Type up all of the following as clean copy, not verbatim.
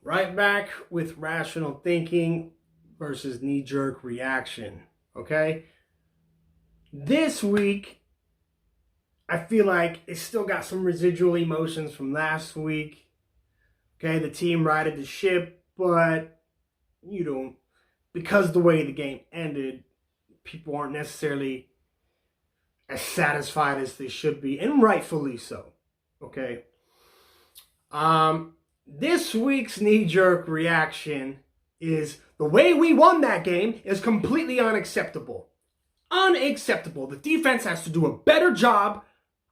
Right back with rational thinking versus knee-jerk reaction. Okay? This week, I feel like it's still got some residual emotions from last week. Okay, the team righted the ship, but because the way the game ended, people aren't necessarily as satisfied as they should be, and rightfully so. Okay? This week's knee-jerk reaction is the way we won that game is completely unacceptable. Unacceptable. The defense has to do a better job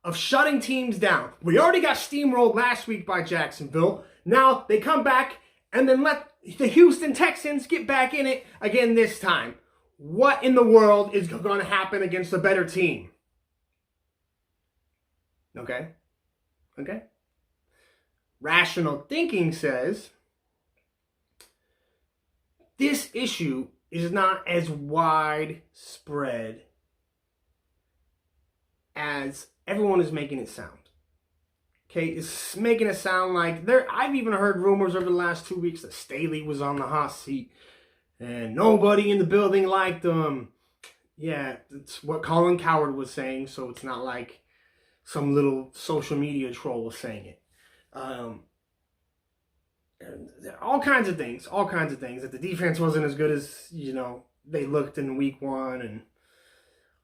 of shutting teams down. We already got steamrolled last week by Jacksonville. Now they come back and then let the Houston Texans get back in it again this time. What in the world is going to happen against a better team? Okay? Rational thinking says this issue is not as widespread as everyone is making it sound. Okay, it's making it sound like I've even heard rumors over the last 2 weeks that Staley was on the hot seat and nobody in the building liked him. Yeah, it's what Colin Cowherd was saying, so it's not like some little social media troll was saying it. All kinds of things, that the defense wasn't as good as, they looked in week one, and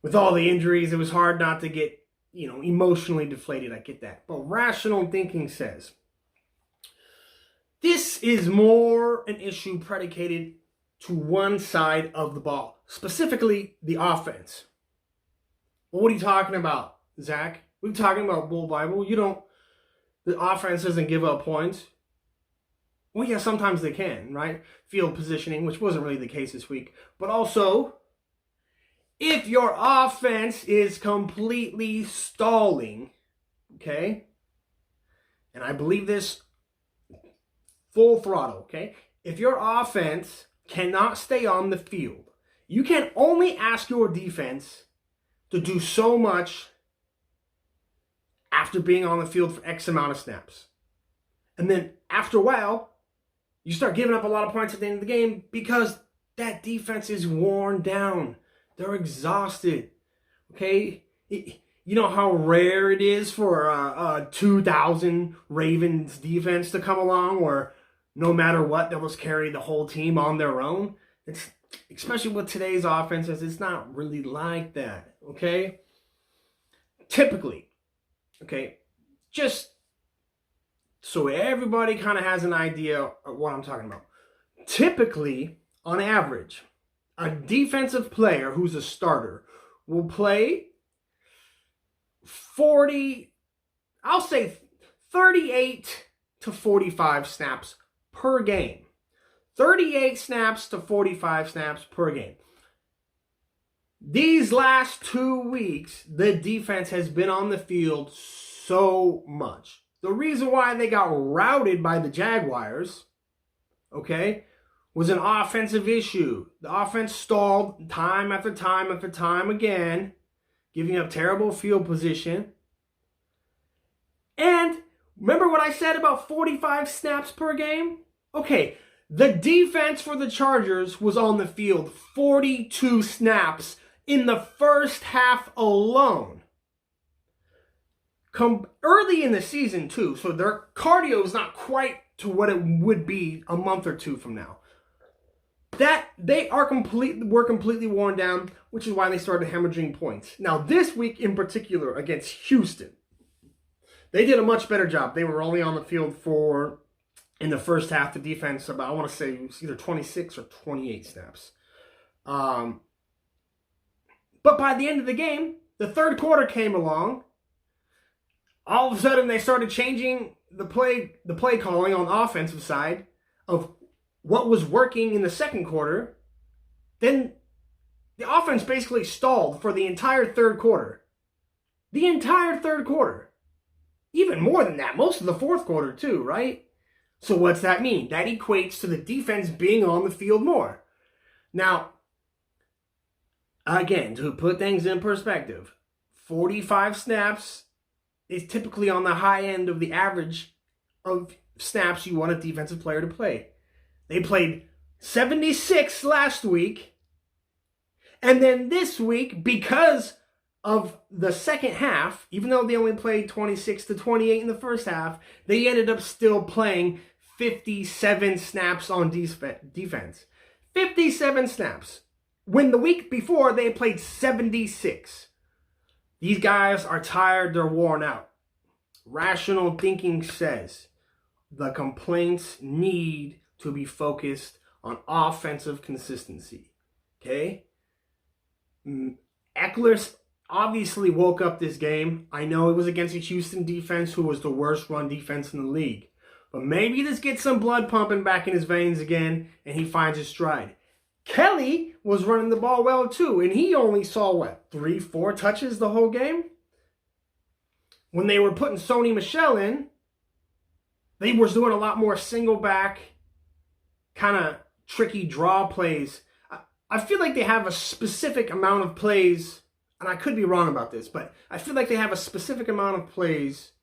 with all the injuries, it was hard not to get, emotionally deflated. I get that. But rational thinking says this is more an issue predicated to one side of the ball, specifically the offense. Well, what are you talking about, Zach? We're talking about Bull Bible. The offense doesn't give up points. Well, yeah, sometimes they can, right? Field positioning, which wasn't really the case this week. But also, if your offense is completely stalling, okay? And I believe this full throttle, okay? If your offense cannot stay on the field, you can only ask your defense to do so much after being on the field for X amount of snaps. And then after a while, you start giving up a lot of points at the end of the game because that defense is worn down. They're exhausted. Okay? You know how rare it is for a 2,000 Ravens defense to come along where no matter what, they'll just carry the whole team on their own? Especially with today's offenses, it's not really like that. Okay? Typically. Okay? Just so everybody kind of has an idea of what I'm talking about. Typically, on average, a defensive player who's a starter will play 38 to 45 snaps per game. 38 snaps to 45 snaps per game. These last 2 weeks, the defense has been on the field so much. The reason why they got routed by the Jaguars, okay, was an offensive issue. The offense stalled time after time after time again, giving up terrible field position. And remember what I said about 45 snaps per game? Okay, the defense for the Chargers was on the field 42 snaps in the first half alone. Early in the season too, so their cardio is not quite to what it would be a month or two from now. Were completely worn down, which is why they started hemorrhaging points. Now this week in particular against Houston, they did a much better job. They were only on the field in the first half, the defense about, I want to say it was either 26 or 28 snaps. But by the end of the game, the third quarter came along. All of a sudden, they started changing the play calling on the offensive side of what was working in the second quarter. Then the offense basically stalled for the entire third quarter. The entire third quarter. Even more than that, most of the fourth quarter too, right? So what's that mean? That equates to the defense being on the field more. Now, again, to put things in perspective, 45 snaps is typically on the high end of the average of snaps you want a defensive player to play. They played 76 last week. And then this week, because of the second half, even though they only played 26 to 28 in the first half, they ended up still playing 57 snaps on defense. 57 snaps. When the week before, they played 76. These guys are tired, they're worn out. Rational thinking says the complaints need to be focused on offensive consistency. Okay? Eckler obviously woke up this game. I know it was against a Houston defense who was the worst run defense in the league. But maybe this gets some blood pumping back in his veins again and he finds his stride. Kelly was running the ball well too, and he only saw, 3-4 touches the whole game? When they were putting Sony Michel in, they were doing a lot more single back, kind of tricky draw plays. I feel like they have a specific amount of plays, and I could be wrong about this, but I feel like they have a specific amount of plays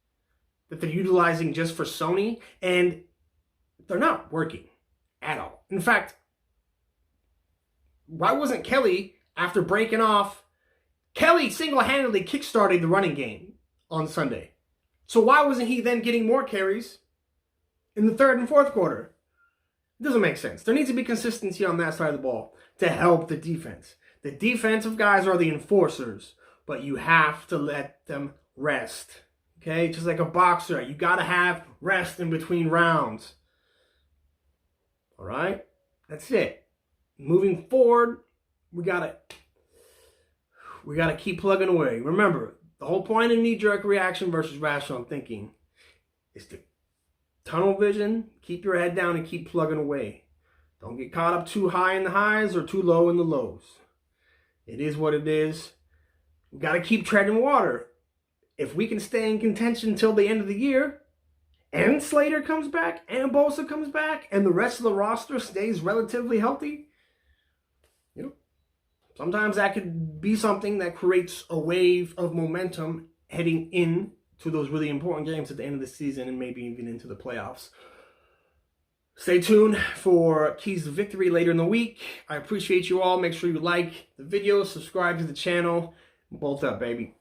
that they're utilizing just for Sony, and they're not working at all. In fact, why wasn't Kelly, after breaking off, Kelly single-handedly kickstarted the running game on Sunday. So why wasn't he then getting more carries in the third and fourth quarter? It doesn't make sense. There needs to be consistency on that side of the ball to help the defense. The defensive guys are the enforcers, but you have to let them rest. Okay? Just like a boxer, you got to have rest in between rounds. All right? That's it. Moving forward, we gotta keep plugging away. Remember, the whole point of knee-jerk reaction versus rational thinking is to tunnel vision, keep your head down, and keep plugging away. Don't get caught up too high in the highs or too low in the lows. It is what it is. We got to keep treading water. If we can stay in contention until the end of the year, and Slater comes back, and Bosa comes back, and the rest of the roster stays relatively healthy, sometimes that could be something that creates a wave of momentum heading in to those really important games at the end of the season and maybe even into the playoffs. Stay tuned for keys to victory later in the week. I appreciate you all. Make sure you like the video, subscribe to the channel. Bolt up, baby.